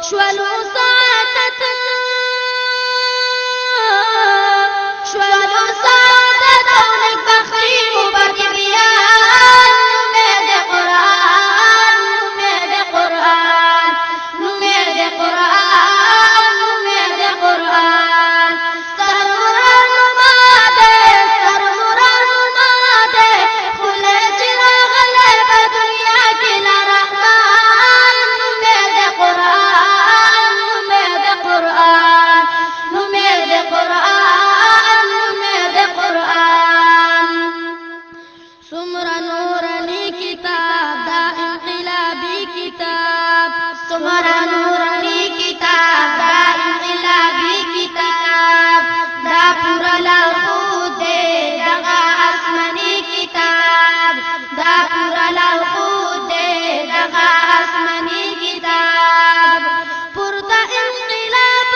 شولو سعادت شولو سعادت او نیک بختی مبارک بیان نومید قرآن نومید قرآن نومید قرآن نومید قرآن سر نوران ماده سر نوران ماده خله چراغ لر په دنیا کې لرحمان نومید قرآن نومید قرآن نومید قرآن نومید قرآن سمرا نورانی کتاب دا انقلابی کتاب سمرا نورانی کتاب دا انقلابی کتاب دا پورا لارښود دی دغه آسماني کتاب دا پورا لارښود دی دغه آسماني کتاب پورته انقلاب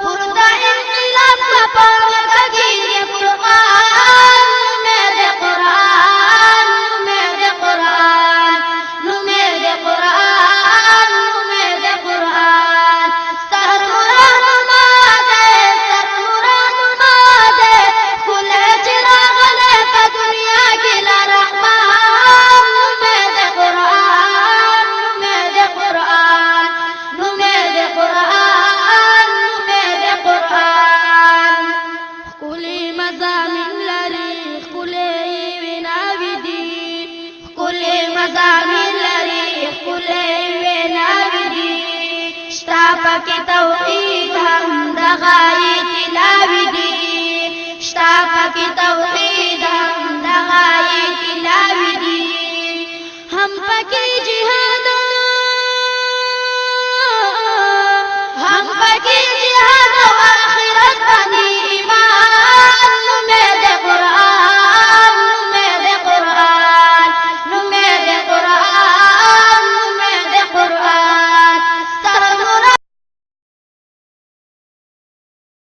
پورته انقلاب لپاره کېږي قرآن نومید قرآن نومید قرآن نومید قرآن نومید قرآن سر نوران ماده سر نوران ماده خله چراغ لر په دنیا کې لرحمان نومید قرآن نومید قرآن نومید قرآن نومید قرآن ښکلي مضامین لري ښکلي ویناوې دي ښکلي مضامین لري ښکلي ویناوې دي شته پکې توحید هم دغه یې تلاوې دي شته پکې توحید هم دغه یې تلاوې دي هم پکې جهاد هم پکې جهاد او آخرت باندې ایمان نومید قرآن نومید قرآن نومید قرآن نومید قرآن سر نوران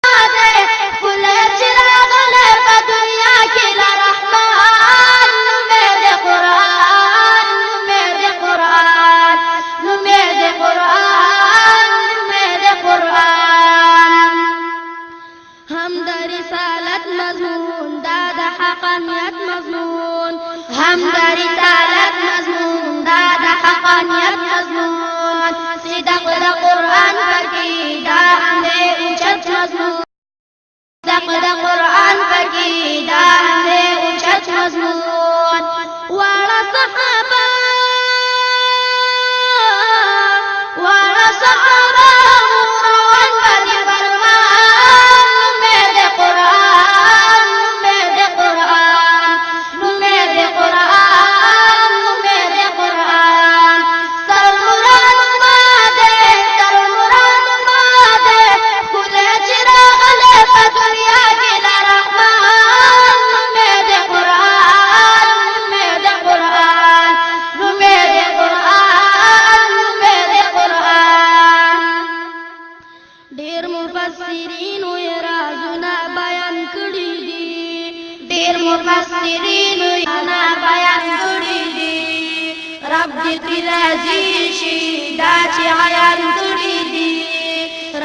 ماده خله چراغ لر په دنیا کې لرحمان نومید قرآن نومید قرآن نومید قرآن نومید قرآن هم د رسالت مضمون دا د حقانیت مضمون هم د رسالت مضمون دا د حقانیت مضمون صدق د قرآن پکې دا هم د اوچت مضمون صدق د قرآن پکې دا هم د اوچت مضمون واړه صحابه واړه صحابه روان باندې فرمان نومید قرآن نومید قرآن نومید قرآن نومید قرآن سر نوران ماده سر نوران ماده خله چراغ لر په دنیا کې لرحمان نومید قرآن نومید قرآن نومید قرآن نومید قرآن ډېر مفسرین یې رازونه بیان کړي دي ډېر مفسرین یې رازونه بیان کړي دي رب دې ترې راضي شي دا چې عیان کړي دي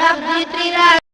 رب دې ترې